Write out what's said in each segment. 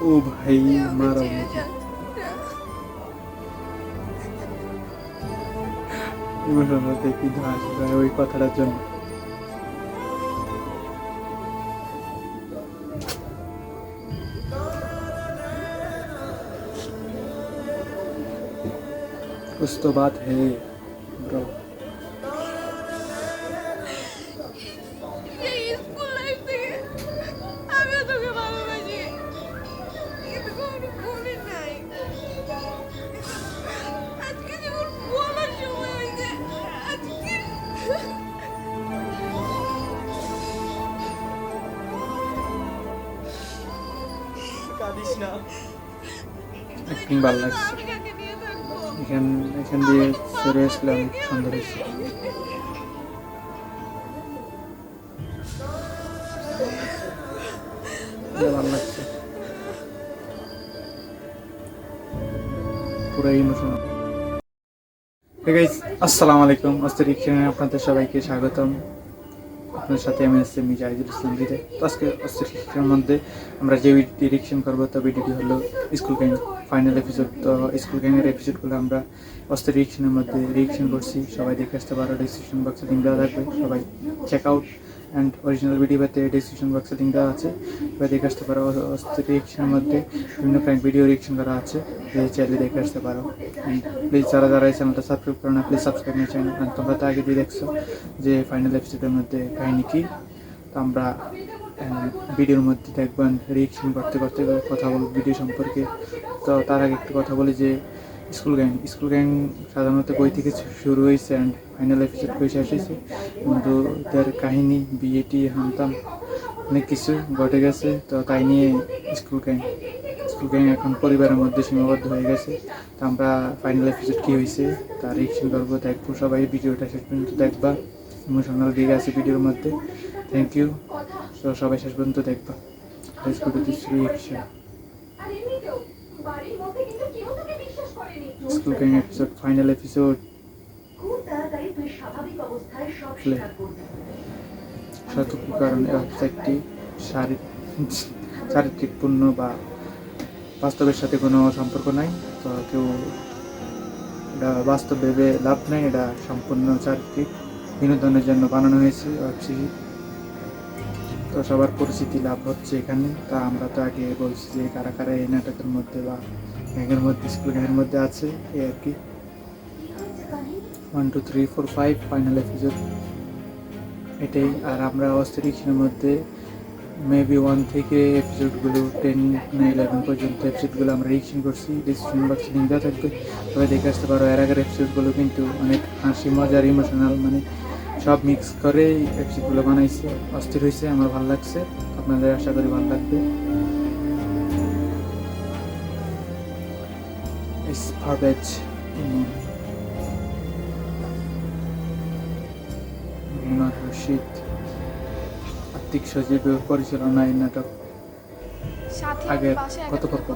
ও ভাই মারা ইমোশনাল দেখি ধাস ভাই ওই কথাটার জন্য। कुछ तो बात है ब्रो। একদিন ভালো লাগছে এখান দিয়ে সরে আসলাম, সুন্দর হয়েছে। ভালো লাগছে পুরো ইমোশনাল। আসসালামু আলাইকুম, আজকে রিকশনে আপনাদের সবাইকে স্বাগতম। আপনার সাথে আমি আসছি মিজাহিদুল ইসলাম বিদে। তো আজকে রিকশনের মধ্যে আমরা যে রিকশন করবো তো ভিডিওটি হলো স্কুল গ্যাং ফাইনাল এপিসোড। তো স্কুল গ্যাংয়ের এপিসোডগুলো আমরা অস্ত্র রিকশনের মধ্যে রিকশন করছি, সবাই দেখে আসতে পারো। ডিসক্রিপশন বক্সে লিঙ্ক দেওয়া থাকবে, সবাই check out. And original video পেতে ডিসক্রিপশন বক্সে লিঙ্ক দেওয়া আছে, সবাই দেখে আসতে পারো। অস্ত্র রিকশনের মধ্যে বিভিন্ন প্র্যাঙ্ক ভিডিও রিকশন করা আছে, চাইলে দেখে আসতে পারো। অ্যান্ড প্লিজ যারা এই চ্যানেলটা সাবস্ক্রাইব করো না, please subscribe my channel. And তোমরা তো আগে দিয়ে দেখছো যে ফাইনাল এপিসোডের মধ্যে কাহিনী কী। তো আমরা ভিডিওর মধ্যে দেখবেন রিয়েকশন করতে করতে কথা বলব ভিডিও সম্পর্কে। তো তার আগে একটু কথা বলি যে স্কুল গ্যাং সাধারণত বই থেকে শুরু হয়েছে অ্যান্ড ফাইনাল এপিসোড কই শেষ হয়েছে, কিন্তু তার কাহিনী বিয়েটি হামতাম অনেক কিছু ঘটে গেছে। তো তাই নিয়ে স্কুল গ্যাং এখন পরিবারের মধ্যে সীমাবদ্ধ হয়ে গেছে। তো আমরা ফাইনাল এপিসোড কী হয়েছে তার রিয়েকশন করবো, দেখবো। সবাই ভিডিওটা শেষ পর্যন্ত দেখবা, ইমোশনাল দিকে আছে ভিডিওর মধ্যে। Thank you. তো সবাই শেষ পর্যন্ত দেখবা। Let's go to this reaction. School gang episode final episode. সতর্ক কারণে ওয়েবসাইটটি চারিত্রিক পূর্ণ বা বাস্তবের সাথে কোনো সম্পর্ক নাই। তো কেউ এটা বাস্তব ভেবে লাভ নেই, এটা সম্পূর্ণ চারিত্রিক বিনোদনের জন্য বানানো হয়েছে ওয়েব সিরিজ। তো সবার পরিচিতি লাভ হচ্ছে এখানে। তা আমরা তো আগে বলছি যে কারা কারা এই নাটকের মধ্যে বা গ্যাংয়ের মধ্যে স্কুল গ্যাংয়ের মধ্যে আছে, এই আর কি। 1 2 3 4 5 ফাইনাল এপিসোড এটাই। আর আমরা অস্ত্র রিকশনের মধ্যে মেবি 1 থেকে এপিসোডগুলো 10 না 11 পর্যন্ত এপিসোডগুলো আমরা রিকশন করছি। ডিসক্রিপশন বক্সে লিঙ্ক দেওয়া থাকবে, সবাই দেখে আসতে পারো। এর আগের এপিসোডগুলো কিন্তু অনেক হাসি মজার ইমোশনাল মানে সব মিক্স করে এপিসোডগুলো বানাইছে, অস্থির হয়েছে। আমার ভালো লাগছে, আপনাদের আশা করি ভালো লাগবে। রশিদ আত্মিক সজীব পরিচালনা এই নাটক। আগে কত পর্ব?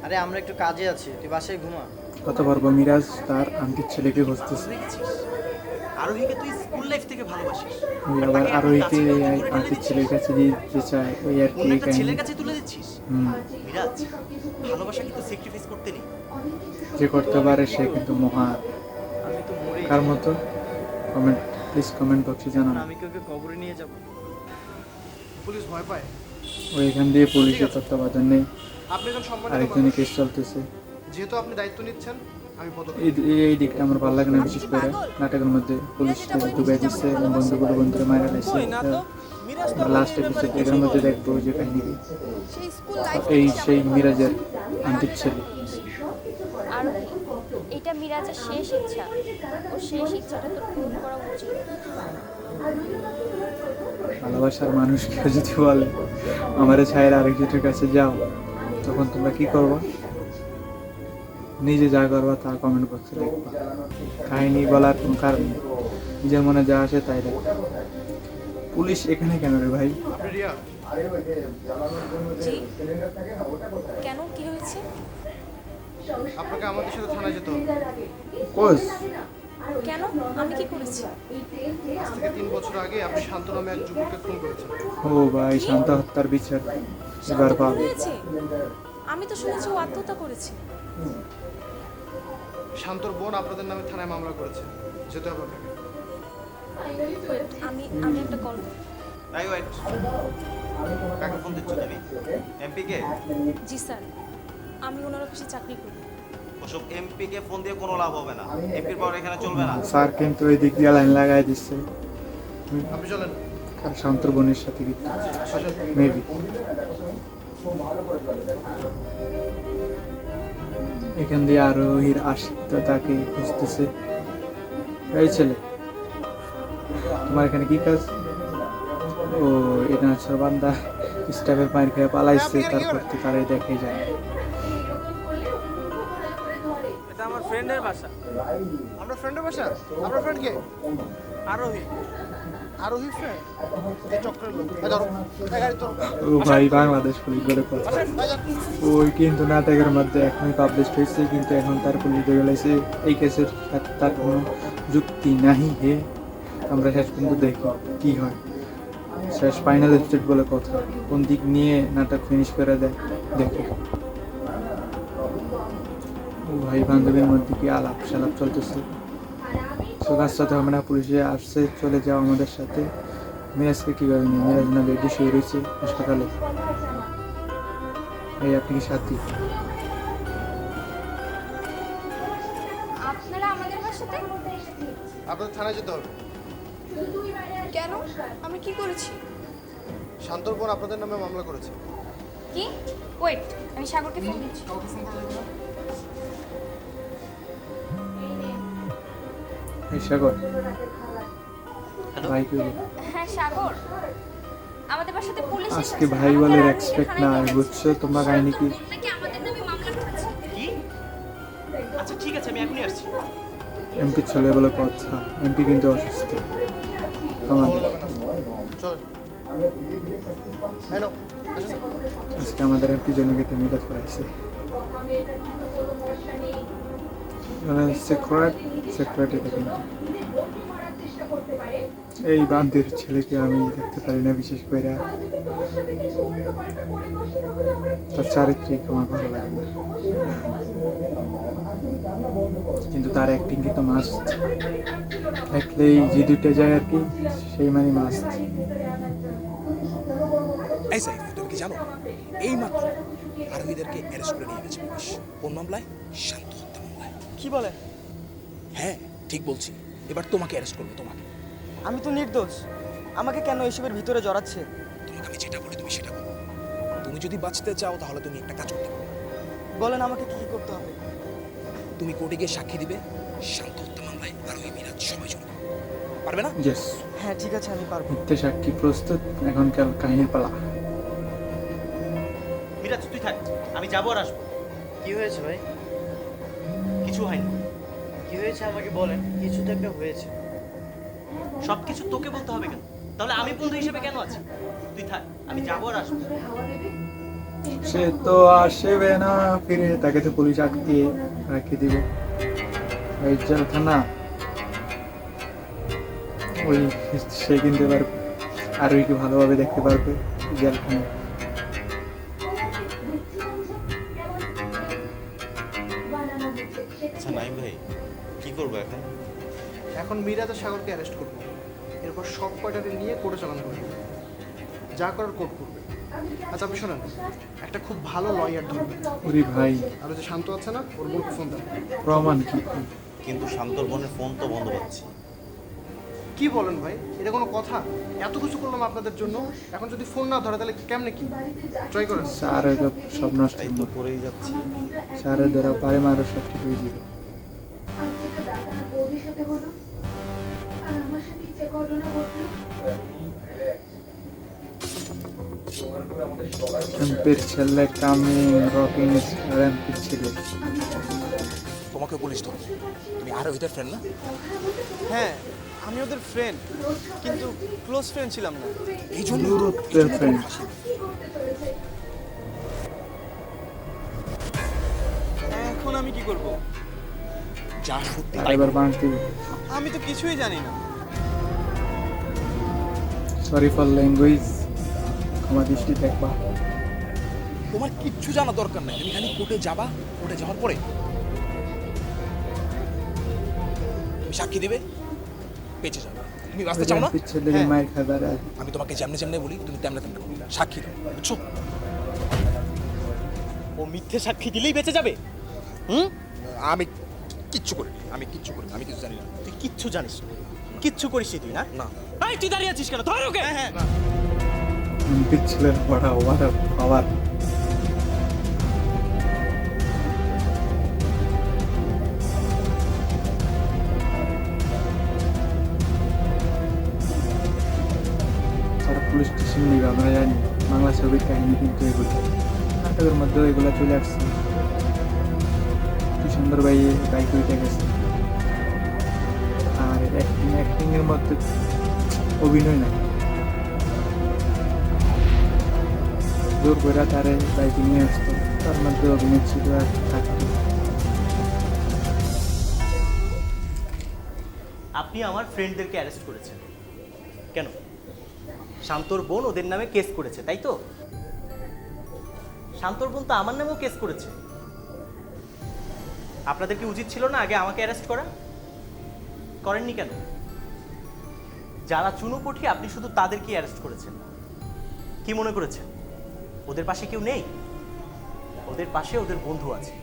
আরে আমরা একটু কাজে আছি, তুই বাসায় ঘুমা। কত পর্ব? মিরাজ তার আন্টির ছেলেকে খুঁজতেছে। আরোহীকে তুই স্কুল লাইফ থেকে ভালোবাসিস, ওই আবার আরোহীকে আন্টির ছেলের কাছে দিতে চায়, ওই আর কি একটা ছেলের কাছে তুলে দিচ্ছিস। মিরাজ, ভালোবাসা কিন্তু স্যাক্রিফাইস করতে নেই, যে করতে পারে সে কিন্তু মহান। আমি তো মরে কার মতো? কমেন্ট প্লিজ কমেন্ট বক্সে জানান। আমি ওকে কবরে নিয়ে যাব। পুলিশ ভয় পায়। ওই এখান দিয়ে পুলিশের তত্ত্বাবধান নেই, আপনি একজন সম্মানিত আরেকজনের কেস চলতেছে। যেহেতু আপনি দায়িত্ব নিচ্ছেন, আমি এই দিকটা আমার ভালো লাগে না, বিশেষ করে নাটকের মধ্যে পুলিশ ডুবে দিচ্ছে এবং বন্ধুরা মারা গেছে। লাস্ট এপিসোড এর মধ্যে দেখবো যে কাহিনী এই সেই মিরাজের আন্টির ছেলে। আর এটা মিরাজের শেষ ইচ্ছা, ও শেষ ইচ্ছাটা তো পূরণ করা উচিত। ভালোবাসার মানুষ কেউ যদি বলে আমারে ছায়ের আরেকজনের কাছে যাও, তখন তোমরা কি করবো? নিজে যা করবা তা কমেন্ট বক্সে লিখবা। কাহিনী বলার কোনো কারণ নেই, নিজের মনে যা আসে তাই দেখ। পুলিশ এখানে কেন রে ভাই? জি, কেন, কি হয়েছে? আপনাকে আমাদের সাথে থানায় যেতে হবে। কোস কেন? আমি কি করেছি? আজ থেকে 3 বছর আগে আপনি শান্ত নামে এক যুবককে খুন করেছেন। ও ভাই, শান্ত হত্যার বিচার এবার শান্ত খুন পাবে। হয়েছে? আমি তো শুনেছি ও আত্মহত্যা করেছে। শান্তর বোন আপনাদের নামে থানায় মামলা করেছে, যেতে হবে আপনাকে। Wait, আমি একটা কল। এই ওয়েট, কাকে ফোন দিচ্ছ তুমি? এমপি কে? জি স্যার, আমি ওনার অফিসে চাকরি করি। ওসব এমপি কে ফোন দিয়ে কোনো লাভ হবে না। এমপির পাওয়ার এখানে চলবে না। স্যার কিন্তু ওই দিক দিয়ে লাইন লাগাই দিচ্ছে, আপনি চলেন। কারণ শান্তর বোনের সাথে কিন্তু আসেন। মেবি। এখান দিয়ে আরোহীর আশিকটা তাকে খুঁজতেছে। এই ছেলে, তোমার এখানে কি কাজ? ও এটা সর্বান্দা স্টাফের পায়ের খেয়ে পালাইছে, তারপর তো তারাই দেখে যায়। এটা আমার ফ্রেন্ডের বাসা। আমরা ফ্রেন্ডের বাসা? আপনার ফ্রেন্ড কে? আরোহী। আরোহী ফ্রেন্ড? এই চক্রের লোক। এই ধরো, এই গাড়ি ধরো। ও ভাই, বাংলাদেশ পুলিশ বলে কথা। এই যান। ওই কিন্তু নাটকের মধ্যে এখনই পাবলিশ হয়েছে, কিন্তু এখন তার পুলিশ ধরে গেছে। এই কেসের সাথে তার কোনো যুক্তি নাহি হে। আমরা শেষ পর্যন্ত দেখি কি হয়। শেষ ফাইনাল স্টেট বলে কথা, কোন দিক নিয়ে নাটক ফিনিশ করে দেয় দেখি। ও ভাই, বান্ধবীর মধ্যে কি আলাপ সালাপ চলতেছে। সোগার সাথে আমরা পুলিশে আসছে, চলে যাও আমাদের সাথে। মিরাজকে কীভাবে নেই? মিরাজ না বেডে শুয়ে রয়েছে হাসপাতালে। এই আপনি কি সাথী? আপনারা আমাদের বাসাতে? আপনাদের থানায় যেতে হবে। কেন? আমি কি করেছি? শান্তর বোন আপনাদের নামে মামলা করেছে। কি? ওয়েট, আমি সাগরকে ফোন দিচ্ছি। কাউকে ফোন করে দেখবেন? এই সাগর হ্যালো? ভাই কইল হ্যাঁ সাগর, আমাদের বাসাতে পুলিশ আজকে ভাই বলে এক্সপেক্ট না হয়, বুঝছো তোমরা কাহিনী কি? নাকি আমাদের নামে মামলা করেছে। কি? আচ্ছা ঠিক আছে, আমি এখনই আসছি। এমপি চলে বলে কথা, এমপি কিন্তু অসুস্থ। আমার ভালো লাগে না। চলেন। এই নাও, আসেন। আজকে আমাদের এমপি জনকে টেমিটা করাইছে। মানে সেক্রেটারি কিন্তু এই বান্দির ছেলেকে আমি দেখতে পারি না, বিশেষ করে তার চারিত্রিক আমার ভালো লাগে না, কিন্তু তার অ্যাক্টিং কিন্তু মাস্ট। দেখলেই যে দুইটা যায় আর কি, সেই মানে মাস্ট। এই সাইফ, তুমি কি জানো এই মাত্র আরোহীদেরকে অ্যারেস্ট করে নিয়ে গেছে পুলিশ। কোন মামলায়? শান্ত হত্যা মামলায়। কি বলে? হ্যাঁ, ঠিক বলছি। এবার তোমাকে অ্যারেস্ট করবো। তোমাকে আমি তো নির্দোষ, আমাকে কেন এসবের ভিতরে জড়াচ্ছে? তোমাকে আমি যেটা বলি তুমি সেটা করো। তুমি যদি বাঁচতে চাও তাহলে তুমি একটা কাজ করতে পারো। বলেন আমাকে কি কি করতে হবে? তুমি কোর্টে গিয়ে সাক্ষী দিবে শান্ত হত্যা মামলায় আরোহী, মিরাজ সবাই জড়িত। পারবে না? ইয়েস, হ্যাঁ ঠিক আছে, আমি পারবো। মিথ্যে সাক্ষী প্রস্তুত, এখনকার কাহিনীর পালা। মিরাজ তুই থাক, আমি যাবো আর আসবো। কি হয়েছে ভাই? কিছু হয়নি। কি হয়েছে আমাকে বলেন, কিছু তো একটা হয়েছে। সবকিছু তোকে বলতে হবে কেন? তাহলে আমি বন্ধু হিসেবে কেন আছি? তুই থাক, আমি যাবো আর আসবো। সে তো আসবে না ফিরে, তাকে তো পুলিশ আটকে রাখি দিব ওই জেলখানা। ওই সে কিন্তু এবার আরোই কি ভালোভাবে দেখতে পারবে জেলখানা। আচ্ছা নাইম ভাই, কি করবো এখন? এখন মিরাজ আর সাগরকে অ্যারেস্ট করবো। এরপর সব কয়টাকে নিয়ে কোর্টে চালান করবো। যা করার কোর্ট করবে। আচ্ছা আপনি শোনেন, একটা খুব ভালো লয়ার ধরবেন। ওরে ভাই, আর ওই যে শান্ত আছে না, ওর বোনকে ফোন দেন। প্রমাণ কি? কিন্তু শান্তর বোনের ফোন তো বন্ধ পাচ্ছি। কি বলেন ভাই, এটা কোনো কথা? এত কিছু করলাম আপনাদের জন্য, এখন যদি ফোন না ধরে তাহলে কেমনে কি? ট্রাই করেন। স্যার সব নষ্ট তাই তো করেই যাচ্ছি। স্যারের দ্বারা পারে মারো সব ঠিক হয়ে যাবে। এমপির ছেলে কামিং রকিং র্যাম্পির ছেলে। তোমাকে পুলিশ ধরবে। তুমি আরোহীদের ফ্রেন্ড না? হ্যাঁ, আমি ওদের ফ্রেন্ড, কিন্তু ক্লোজ ফ্রেন্ড ছিলাম না। এই জন্য দূরত্বের ফ্রেন্ড। এখন আমি কি করব? যা সত্যি আর তাই এবার বলো। বাঁশ দিব। আমি তো কিছুই জানি না। সরি ফর ল্যাঙ্গুয়েজ, ক্ষমা দৃষ্টি দেখবা। তোমার কিচ্ছু জানা দরকার নাই, তুমি খালি কোর্টে যাবা, কোর্টে যাওয়ার পরে তুমি সাক্ষী দেবে, বেঁচে যাবে। তুমি বাঁচতে চাও না? ছেলে হ্যাঁ। মায়ের খাবার আর আমি তোমাকে যেমনে যেমনে বলি তুমি তেমনে তেমনে করবে, সাক্ষী দাও, বুঝছো? ও মিথ্যে সাক্ষী দিলেই বেঁচে যাবে? হুম? আমি কিচ্ছু করিনি, আমি কিচ্ছু করিনি, আমি কিছু জানি না। তুই কিচ্ছু জানিস না, কিচ্ছু করিস তুই না? না। এই তুই দাঁড়িয়ে আছিস কেন? ধর ওকে। হ্যাঁ অলিম্পিক ছেলের পড়া ওয়ার পাওয়ার। পুলিশ স্টেশন নিবে আমরা জানি, বাংলা ছবির কাহিনী কিন্তু এগুলো নাটকের মধ্যেও এগুলো চলে আসছে। কি সুন্দর বাইক উঠে গেছে। আর অ্যাক্টিং এর মধ্যে অভিনয় নাই, জোর করে তারে বাইকে নিয়ে আসতো, তার মধ্যে অভিনয় ছিল আর থাকতো। আপনি আমার ফ্রেন্ডদেরকে অ্যারেস্ট করেছেন কেন? শান্তর বোন ওদের নামে কেস করেছে, তাই তো? শান্তর বোন তো আমার নামেও কেস করেছে। আপনাদের কি উচিত ছিল না আগে আমাকে অ্যারেস্ট করা? করেননি কেন? যারা চুনোপুঁটি আপনি শুধু তাদেরকেই অ্যারেস্ট করেছেন। কি মনে করেছেন ওদের পাশে কেউ নেই? ওদের পাশে ওদের বন্ধু আছে,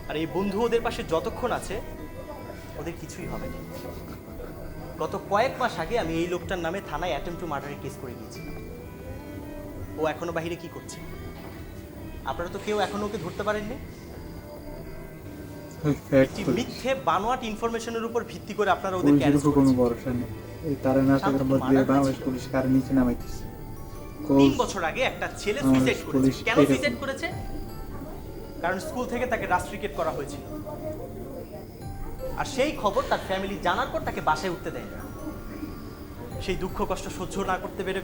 আর এই বন্ধু ওদের পাশে যতক্ষণ আছে ওদের কিছুই হবে না। গত কয়েক মাস আগে আমি এই লোকটার নামে থানায় অ্যাটেম্প টু মার্ডারের কেস করে গিয়েছিলাম। ও এখনো বাহিরে কি করছে? আপনারা তো কেউ এখনো ওকে ধরতে পারেননি। একটি মিথ্যে বানোয়াট ইনফরমেশনের উপর ভিত্তি করে আপনারা ওদেরকে পুলিশের অ্যারেস্ট উপর কোনো করেছেন। ভরসা নেই। এই তারা নাটকের শান্ত মধ্যে মার্ডার বাংলাদেশ হয়েছিল। পুলিশ কার নিচে নামাইতেছে। 3 বছর আগে একটা ছেলে আমাদের সুইসাইড করেছে। পুলিশ কেন এরকম। সুইসাইড করেছে? কারণ স্কুল থেকে তাকে রাস্ট্রিকেট করা হয়েছিল, আর সেই খবর তার ফ্যামিলি জানার পর তাকে বাসায় উঠতে দেয় না। সেই দুঃখ কষ্ট সহ্য না করতে পেরে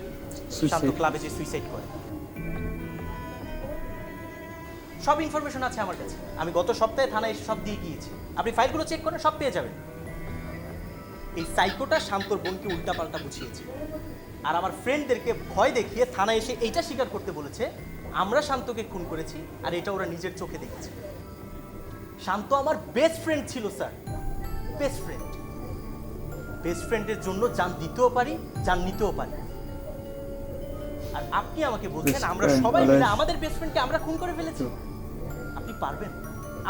শান্ত Suicide. ক্লাবে যে সুইসাইড করে। সব ইনফরমেশন আছে আমার কাছে, আমি গত সপ্তাহে থানায় এসে সব দিয়ে গিয়েছি। আপনি ফাইলগুলো চেক করেন, সব পেয়ে যাবেন। এই সাইকোটা শান্তর বোনকে উল্টাপাল্টা বুঝিয়েছে, আর আমার ফ্রেন্ডদেরকে ভয় দেখিয়ে থানায় এসে এইটা স্বীকার করতে বলেছে আমরা শান্তকে খুন করেছি, আর এটা ওরা নিজের চোখে দেখেছে। শান্ত আমার বেস্ট ফ্রেন্ড ছিল স্যার, বেস্ট ফ্রেন্ড। বেস্ট ফ্রেন্ডের জন্য জান দিতেও পারি, জান নিতেও পারি। আর আপনি আমাকে বলছেন Best আমরা friend সবাই বলে- মিলে আমাদের বেস্ট ফ্রেন্ডকে আমরা খুন করে ফেলেছি। আপনি পারবেন?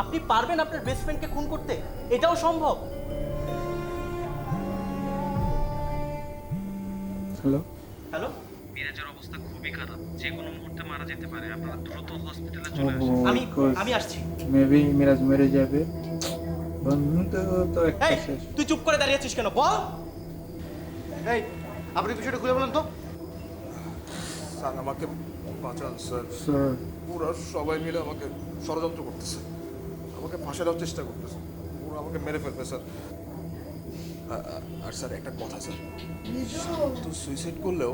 আপনি পারবেন আপনার বেস্ট ফ্রেন্ডকে খুন করতে? এটাও সম্ভব? হ্যালো, হ্যালো, মিরাজের অবস্থা খুবই খারাপ, যে কোনো মুহূর্তে মারা যেতে পারে। আপনারা দ্রুত হসপিটালে Oh, চলে আসুন। আমি আসছি। মেবি মিরাজ মেরে যাবে। বন্ধু তো একটা এই, শেষ। তুই চুপ করে দাঁড়িয়ে আছিস কেন? বল। এই আপনি বিষয়টা খুলে বলেন তো। স্যার আমাকে বাঁচান স্যার, স্যার, ওরা সবাই মিলে আমাকে ষড়যন্ত্র করতেছে, আমাকে ফাঁসে দেওয়ার চেষ্টা করতেছে, ওরা আমাকে মেরে ফেলবে স্যার। আর স্যার একটা কথা স্যার, তো সুইসাইড করলেও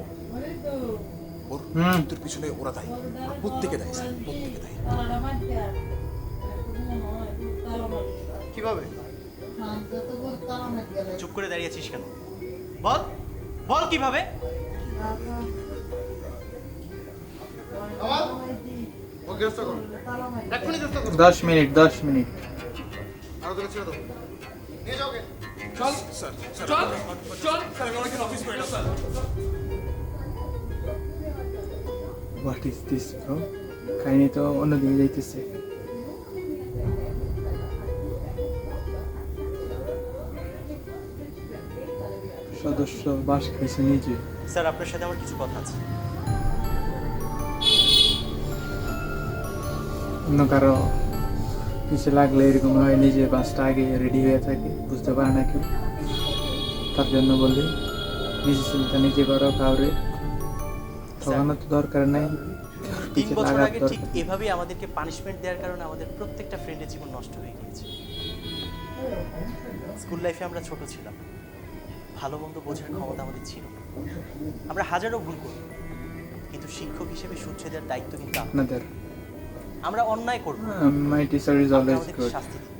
ওর মৃত্যুর পিছনে ওরা দায়ী, ওরা প্রত্যেকে দায়ী স্যার, প্রত্যেকে দায়ী। কিভাবে? চুপ করে দাঁড়িয়ে আছিস কেন? বল, বল কিভাবে? ও গ্রেফতার করুন, এক্ষুনি গ্রেফতার করুন। 10 মিনিট 10 মিনিট। আরো তোকে ছেড়ে দেবো, নিয়ে যাও ওকে। চল স্যার, চল চল স্যার, আমি অনেকদিন অফিস করি না sir. What is this bro? কাহিনী তো অন্যদিকে যাইতেছে। সদস্য বাস খাইছে নিজে। স্যার আপনার সাথে আমার কিছু কথা আছে। অন্য কারো কিছু লাগলে এরকম হয়, নিজে বাসটা আগে রেডি হয়ে থাকে, বুঝতে পারে না কেউ, তার জন্য বলি নিজে চিন্তা নিজে করো, কাউরে ঠকানো তো দরকার নাই। 3 বছর লাগার আগে ঠিক দরকার। এভাবেই আমাদেরকে পানিশমেন্ট দেওয়ার কারণে আমাদের প্রত্যেকটা ফ্রেন্ডের জীবন নষ্ট হয়ে গিয়েছে। স্কুল লাইফে আমরা ছোট ছিলাম, ভালো মন্দ বোঝার ক্ষমতা আমাদের ছিল না। আমরা হাজারো ভুল করি, কিন্তু শিক্ষক হিসেবে শুধরে দেওয়ার দায়িত্ব কিন্তু আপনার। আপনাদের আমরা অন্যায় করব মাই টিচার ইজ আপনি অলওয়েজ আমাদেরকে গুড। শাস্তি দিন,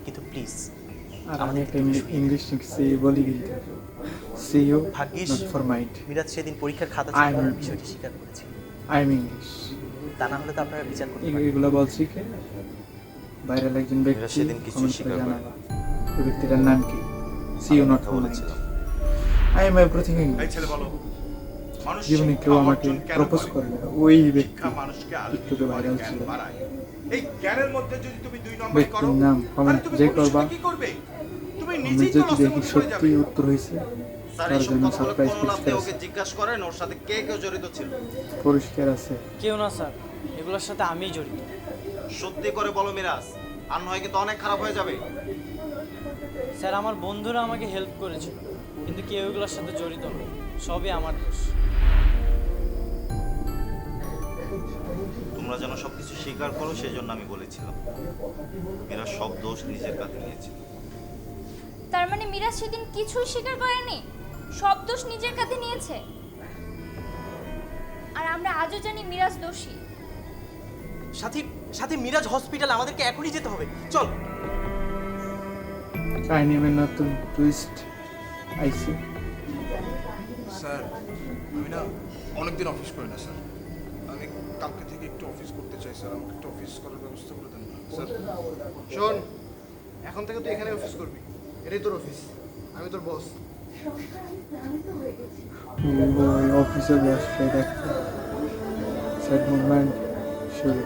কিন্তু প্লিজ আর আমি একটা ইংলিশ শিখছি বলি কিন্তু সি ইউ ভাগ্যিস নট ফর মাইন্ড। মিরাজ সেদিন পরীক্ষার খাতা I'm- চেক করার বিষয়টি স্বীকার করেছে, আই এম ইংলিশ। তা না হলে তো আপনারা বিচার করতে পারেন। এগুলো বলছি কে? ভাইরাল একজন ব্যক্তি সেদিন কিছু comment করে স্বীকার করে জানালো। ওই ব্যক্তিটার নাম কি? See you not for mind. I am everything এই ইংলিশ। ছেলে বলো, মানুষ জীবনে কেউ শিক্ষা আমাকে অর্জন কেন প্রপোজ করে? করবে না, ওই ব্যক্তি শিক্ষা মানুষকে আলোকিত টিকটকে করে, ভাইরাল জ্ঞান ছিল। বাড়ায়। এই জ্ঞানের মধ্যে যদি তুমি দুই নম্বরই ব্যক্তির করো, নাম তাহলে comment তুমি যে ভবিষ্যতে করবা, কি করবে? তুমি আমি নিজেই তো যদি লসের দেখি মধ্যে পড়ে যাবে। সত্যি উত্তর হয়েছে স্যার তার এইসব জন্য কথা বলে সারপ্রাইজ কোনো লাভ নেই, ওকে পরিষ্কার জিজ্ঞাসা করেন ওর সাথে কে কে জড়িত ছিল। পরিষ্কার আছে। কেউ না স্যার, এগুলোর সাথে আমিই জড়িত। সত্যি করে বলো মিরাজ, আর নয় কিন্তু অনেক খারাপ হয়ে যাবে। স্যার আমার বন্ধুরা আমাকে হেল্প করেছিল, কিন্তু কেউ এগুলোর সাথে জড়িত না, সবই আমার দোষ। তোমরা যেন সবকিছু স্বীকার করো সেই জন্য আমি বলেছিলাম। মিরাজ সব দোষ নিজের কাছে নিয়েছিল। তার মানে মিরাজ সেদিন কিছুই স্বীকার করেনি, সব দোষ নিজের কাঁধে নিয়েছে। আর আমরা আজও জানি মিরাজ দোষী। সাথী সাথী মিরাজ হসপিটাল, আমাদেরকে এখনই যেতে হবে, চল। কাহিনী নতুন টুইস্ট আইসি। স্যার আমি না অনেকদিন অফিস করি না স্যার, আমি কালকে থেকে একটু অফিস করতে চাই স্যার, আমাকে একটু অফিস করার ব্যবস্থা করে দেন না স্যার। শোন, এখন থেকে তুই এখানে অফিস করবি, এটাই তোর অফিস, আমি তোর বস। ওই অফিসে বসে দেখতে সেট মুভমেন্ট শুরু।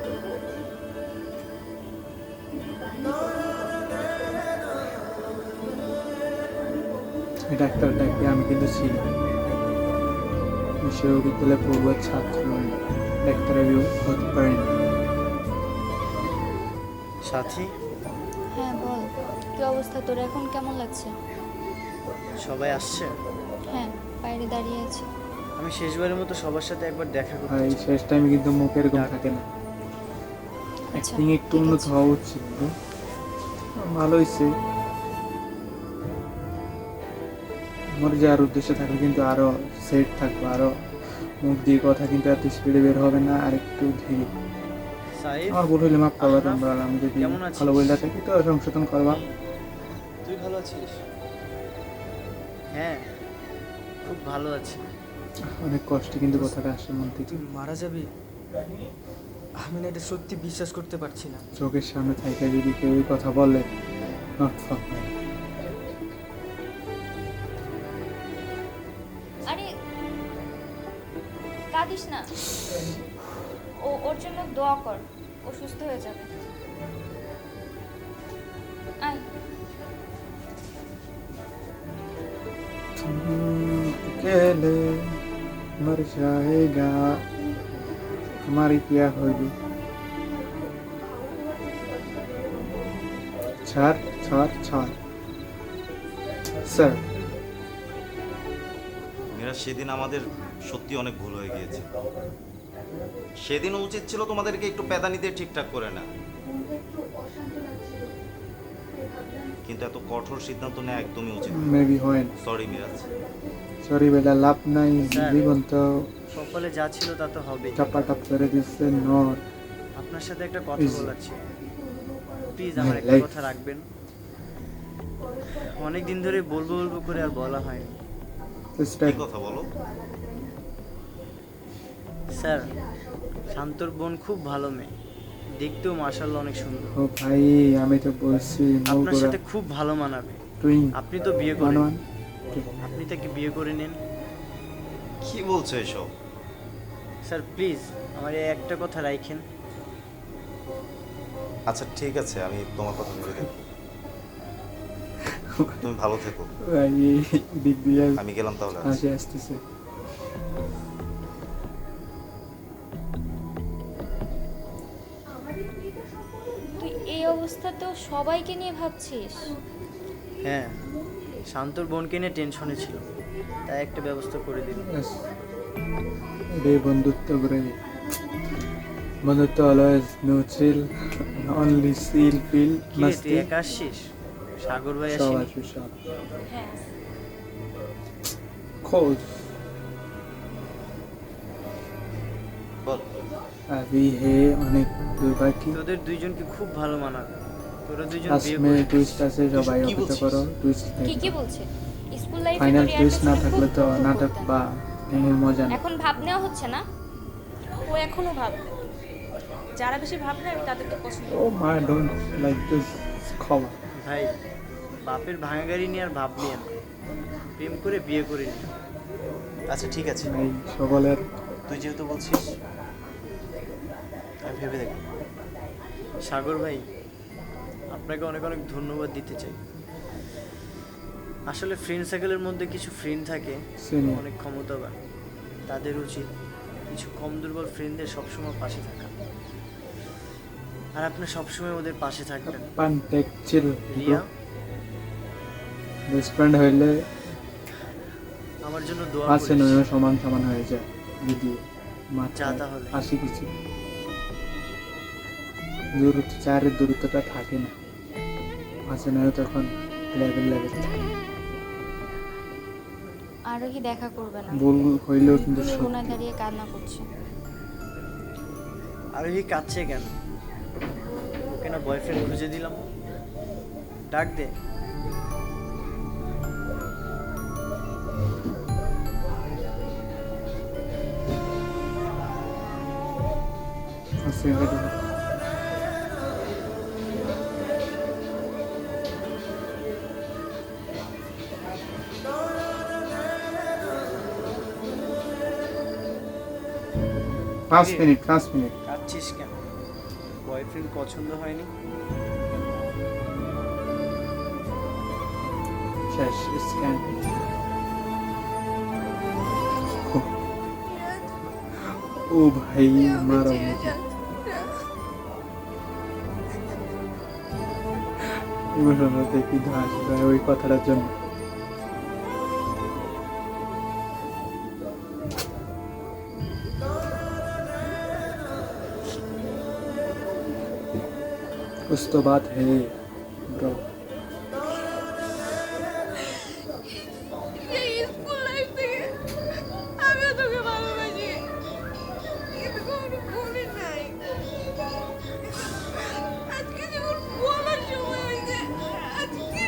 এই ডাক্তারটাকে আমি কিন্তু চিনি, বিশ্ববিদ্যালয়ে পড়ুয়ার ছাত্র নয়, ডাক্তারের হতে পারেনি। সাথী, হ্যাঁ বল, কি অবস্থা তোর এখন, কেমন লাগছে? সবাই আসছে? হ্যাঁ, বাইরে দাঁড়িয়ে আছি। আমি শেষবারের মতো সবার সাথে একবার দেখা করতে ভাই চাই। শেষ টাইমে কিন্তু মুখ এরকম থাকে না, আচ্ছা, অ্যাক্টিং একটু ঠিক উন্নত আছে। হওয়া উচিত। ভালো হয়েছে, মরে যাওয়ার উদ্দেশ্যে থাকলে কিন্তু আরো সেট থাকবো, আরো মুখ দিয়ে কথা কিন্তু এত স্পিডে বের হবে না, আর একটু ধীরে। সাইফ, আমার ভুল হইলে মাফ করবা তোমরা, আর আমি যদি কেমন আছিস? ভালো বলে থাকি তো সংশোধন করবা। তুই ভালো আছিস? হ্যাঁ, খুব ভালো আছি। অনেক কষ্টে কিন্তু কথাটা আসে মন থেকে, তুই মারা যাবি? আমি না এটা সত্যি বিশ্বাস করতে পারছি না। চোখের সামনে থাইকা যদি কেউ এই কথা বলে, নট ফর মাই। আরে কাঁদিস না, ওর জন্য দোয়া কর, ও সুস্থ হয়ে যাবে। আয়। अकेले मर जाएगा हमारी क्या होगी। ছাড় ছাড় ছাড় স্যার। মিরাজ সেদিন আমাদের সত্যি অনেক ভুল হয়ে গিয়েছে। সেদিন উচিত ছিল তোমাদেরকে একটু প্যাদানি দিয়ে ঠিকঠাক করে না, কিন্তু এত কঠোর সিদ্ধান্ত নেওয়া একদমই উচিত। মেবি হয় না। সরি মিরাজ। সরি বেটা, লাভ নাই, স্যার। জীবন তো কপালে যা ছিল তা তো হবে। চাপাটাপ করে দিচ্ছে। নট আপনার সাথে একটা কথা Easy. বলার ছিল, প্লিজ আমার একটা Like. কথা রাখবেন। অনেক দিন ধরে বলবো বলবো করে আর বলা হয়নি। কি কথা বলো? স্যার, শান্তর বোন খুব ভালো মেয়ে, দেখতেও মাশাআল্লাহ অনেক সুন্দর। ও ভাই, আমি তো বলছি আপনার সাথে খুব ভালো মানাবে। তুই আপনি তো বিয়ে করেন, মানওয়ান আপনি তাকে বিয়ে করে নিন। কি বলছো এসব? স্যার প্লিজ আমার এই একটা কথা রাখেন। আচ্ছা ঠিক আছে, আমি তোমার কথা ভেবে দেখব। তুমি ভালো থেকো, ভাই, এই দিক দিয়ে আমি গেলাম তাহলে। হাসি আসতেছে। তুই এই অবস্থাতেও সবাইকে নিয়ে ভাবছিস? হ্যাঁ, শান্তর বোনকে নিয়ে টেনশনে ছিল, তাই একটা ব্যবস্থা করে দিন। ব্যাস, এটাই বন্ধুত্ব করে। বন্ধুত্ব অলওয়েজ নো চিল, অনলি সিল ফিল কি রে, তুই মাস্তি। একা আসছিস? সাগর ভাই সব আসেনি? আছে সব। হ্যাঁ, খোঁজ বল। अभी है অনেক দূর বাকি তোদের দুইজনকে খুব ভালো মানাবে, তোরা দুইজন লাস্ট বিয়ে মে করে টুইস্ট আছে সবাই কি অপেক্ষা বলছিস? করো টুইস্ট কি কি বলছে স্কুল লাইফে ফাইনাল টুইস্ট না থাকলে তো নাটক বা গানের মজা নেই এখন ভাব নেওয়া হচ্ছে না। ও এখনো ভাববে, যারা বেশি ভাববে আমি তাদেরকে পছন্দ ও মা ডোন্ট লাইক দিস খাওয়া ভাই, বাপের ভাঙা গাড়ি নিয়ে আর ভাব নিয়ে না, প্রেম করে বিয়ে করে নি। আচ্ছা ঠিক আছে, এই সকলের তুই যেহেতু বলছিস আমি ভেবে দেখব। সাগর ভাই, আপনাকে অনেক অনেক ধন্যবাদ দিতে চাই। আসলে ফ্রেন্ড সার্কেলের মধ্যে কিছু ফ্রেন্ড থাকে Senior. অনেক ক্ষমতাবান, তাদের উচিত কিছু কম দুর্বল ফ্রেন্ডদের সবসময় পাশে থাকা, আর আপনি সবসময় ওদের পাশে থাকবেন। পান টেক চিল রিয়া, বেস্ট ফ্রেন্ড হইলে আমার জন্য দোয়া আছে করিস। নয় সমান সমান হয়ে যায় যদি যা মাত্রা তাহলে। আসি কিছু দূরত্ব চারের দূরত্বটা থাকে না, আছে নয় তখন লেভেল লেভেল থাকে। আরোহী দেখা করবে না, ভুল হইলেও কিন্তু তুমি সত্যি। কোনায় দাঁড়িয়ে কান্না করছে। আর এই কাঁদছে কেন? ওকে না বয়ফ্রেন্ড খুঁজে দিলাম, ডাক দে। আছে এবারে। পাঁচ মিনিট কাঁদছিস কেন? বয়ফ্রেন্ড পছন্দ হয়নি? শেষ স্ক্যান ও ভাই মারা ইমোশনাল দেখি ধাস ওই কথাটার জন্য। कुछ तो बात है ब्रो। স্কুল লাইফ থেকে আমিও তোকে ভালোবাসি, কিন্তু কখনো বলি নাই। আজকে যখন বলার সময় হয়েছে, আজকে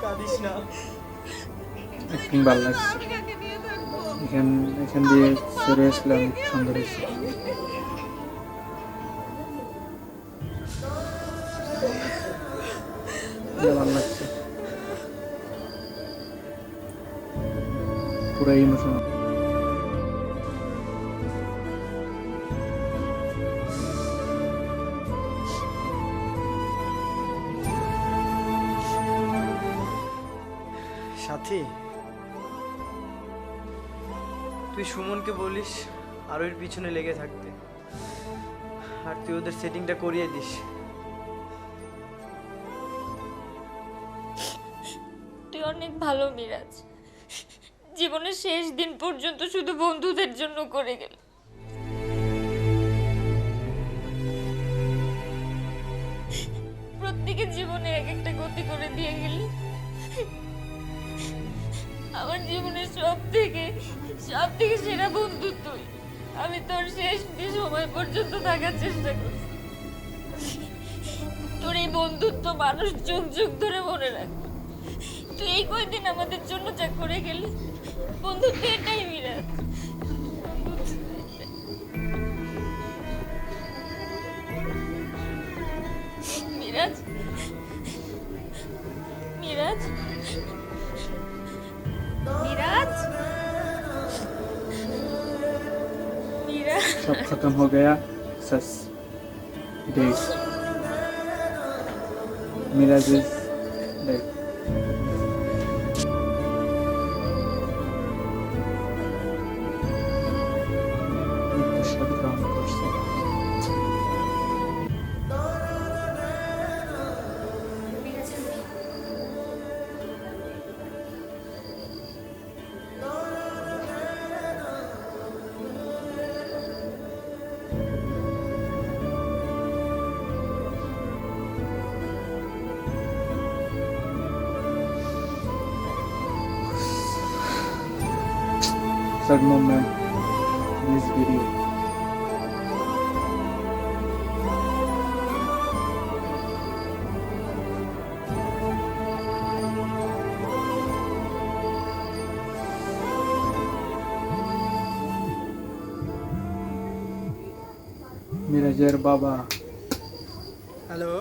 কাঁদিস না। অ্যাক্টিং ভালো লাগছে, আমি কাকে নিয়ে থাকবো? এখান দিয়ে সরে আসলে অনেক সুন্দর হয়েছে। ভালো লাগছে পুরো ইমোশনাল। সাথী, তুই সুমনকে বলিস আর ওর পিছনে লেগে থাকতে, আর তুই ওদের সেটিংটা করিয়ে দিস। তুই অনেক ভালো মিরাজ, জীবনের শেষ দিন পর্যন্ত শুধু বন্ধুদের জন্য করে গেল। প্রত্যেকের জীবনে এক একটা গতি করে দিয়ে গেলি। আমার জীবনের সব থেকে সেরা বন্ধু তুই। আমি তোর শেষ সময় পর্যন্ত থাকার চেষ্টা করছি। তোর এই বন্ধুত্ব মানুষ যুগ যুগ ধরে মনে রাখবে। তুই এই কয়দিন আমাদের জন্য যা করে গেলি, বন্ধুত্ব এটাই মিরাজ। মিরাজ, মিরাজ, মিরাজ, মিরাজ। सब खत्म हो गया सस डेट मेरा जिस डेट सब काम करছে sad moment in this video. মিরাজের বাবা। হ্যালো,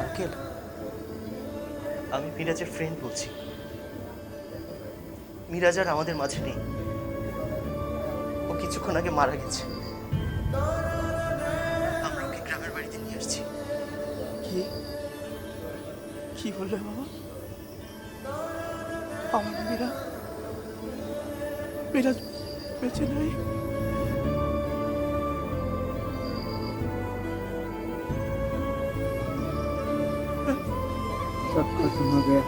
আঙ্কেল, আমি মিরাজের ফ্রেন্ড বলছি। মিরাজ আর আমাদের মাঝে নেই, ও কিছুক্ষণ আগে মারা গেছে। আমরা ওকে গ্রামের বাড়িতে নিয়ে আসছি। কি কি বললে বাবা? আমার মিরাজ বেঁচে নেই? सब खत्म हो गया।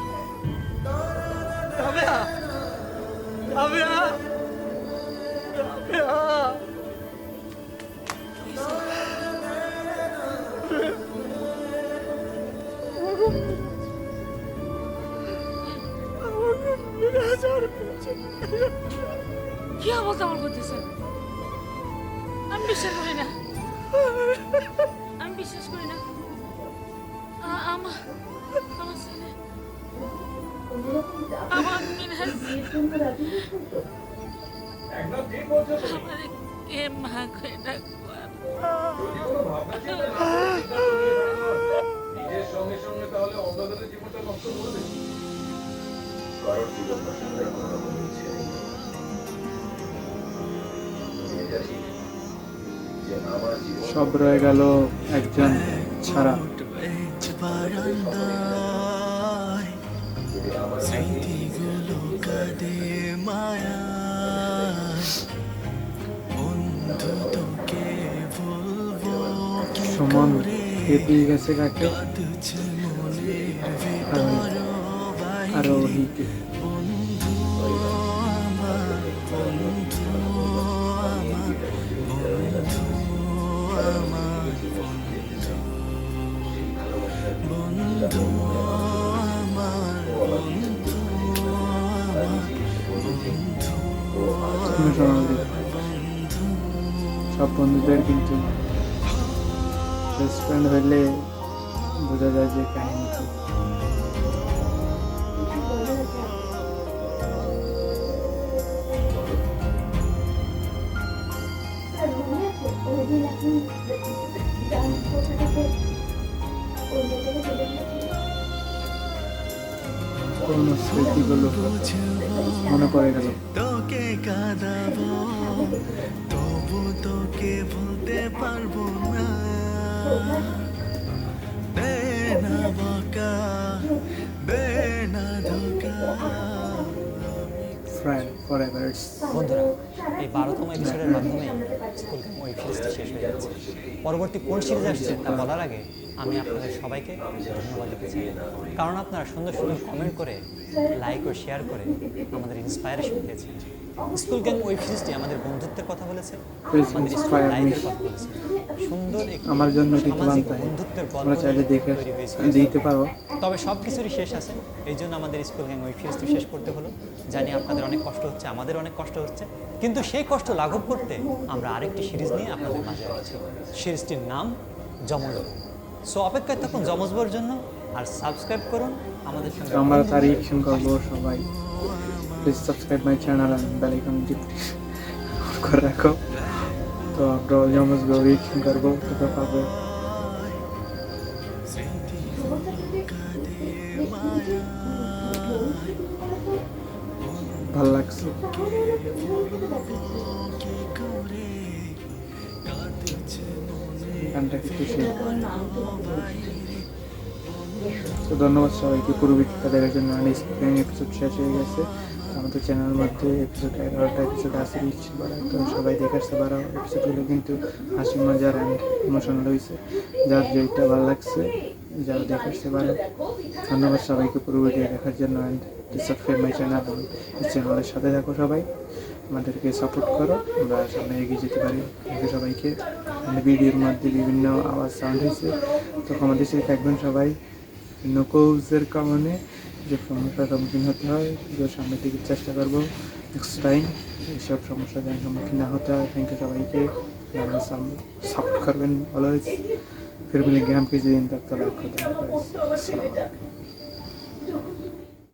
কি আমল তামল করতেছেন? আমি বিশ্বাস করি না, আমি বিশ্বাস করি না। আমার ছেলে, আমার মিরাজ, আমার কে মা করে ডাকবো? নিজের সঙ্গে সঙ্গে তাহলে অন্যদের জীবনটা নষ্ট করবে। কারোর জীবন নষ্ট করার কোনো রকম ইচ্ছে নেই। এটা ঠিক যে আমার জীবন সব রয়ে গেল একজন ছাড়া। সুমন দিয়ে গেছে কাকে? আর ওহিকে। সব বন্ধুদের কিন্তু বেস্ট ফ্রেন্ড হইলে বোঝা যায় যে কাহিনী কি। পুরনো স্মৃতিগুলো মনে পড়ে গেল। তোকে কাঁদাবো তবু তোকে ভুলতে পারবো না। বেনা বকা বেনা ধোকা। Friend forever. বন্ধুরা, এই 12তম এপিসোডের মাধ্যমে স্কুল ক্যাম্প ওয়েব সিরিজটি শেষ হয়ে যাচ্ছে। পরবর্তী কোন সিরিজ আসছে তা বলার আগে আমি আপনাদের সবাইকে ধন্যবাদ দিতে চাই, কারণ আপনারা সুন্দর সুন্দর কমেন্ট করে, লাইক ও শেয়ার করে আমাদের ইন্সপায়ারেশন দিয়েছেন। স্কুল ক্যাম্প ওয়েব সিরিজটি আমাদের বন্ধুত্বের কথা বলেছে, আমাদের স্কুল লাইফের কথা বলেছে। সুন্দর একটি আমার জন্য সামাজিক বন্ধুত্বের গল্প চাইলে দেখে তৈরি হয়েছে। দিতে পারো। তবে সব কিছুরই শেষ আছে, এই জন্য আমাদের স্কুল গ্যাং ওয়েব সিরিজটি শেষ করতে হলো। জানি আপনাদের অনেক কষ্ট হচ্ছে, আমাদের অনেক কষ্ট হচ্ছে, কিন্তু সেই কষ্ট লাঘব করতে আমরা আরেকটি সিরিজ নিয়ে আপনাদের মাঝে আছি। সিরিজটির নাম যমজ। সো অপেক্ষায় থাকুন যমজবর জন্য, আর সাবস্ক্রাইব করুন আমাদের সঙ্গে। আমরা তার রিঅ্যাকশন করবো সবাই। Please subscribe my channel and bell icon করে রাখো। তো আমরা যমজ রিঅ্যাকশন করবো, তোকে পাবো। ভাল লাগছে। গানটা একটু তো ধন্যবাদ সবাইকে পুরো ভিডিওটা দেখার জন্য। এপিসোড শেষ হয়ে গেছে। আমাদের চ্যানেলের মধ্যে এপিসোড 11টা এপিসোড আছে রিচ বাড়া, তো সবাই দেখে আসতে পারো। এপিসোডগুলো কিন্তু হাসি মজার অ্যান্ড ইমোশনাল হয়েছে। যার যেটা ভালো লাগছে যারা দেখে আসতে পারো। ধন্যবাদ সবাইকে পুরো ভিডিও দেখার জন্য। And subscribe my channel. চ্যানেলের সাথে থাকো সবাই, আমাদেরকে সাপোর্ট করো, আমরা সামনে এগিয়ে যেতে পারি। থ্যাংক ইউ সবাইকে। ভিডিওর মধ্যে বিভিন্ন আওয়াজ সাউন্ড হয়েছে, তো আমাদের সাথে থাকবেন সবাই। নকৌজের কারণে যে সমস্যার সম্মুখীন হতে হয় এগুলো সামনের দিকে চেষ্টা করবো নেক্সট টাইম এইসব সমস্যার যেন সম্মুখীন না হতে হয়। থ্যাংক ইউ সবাইকে, সাপোর্ট করবেন অলওয়েজ। फिर मिलेंगे हम किसी दिन तक, तो लाइक कर दें।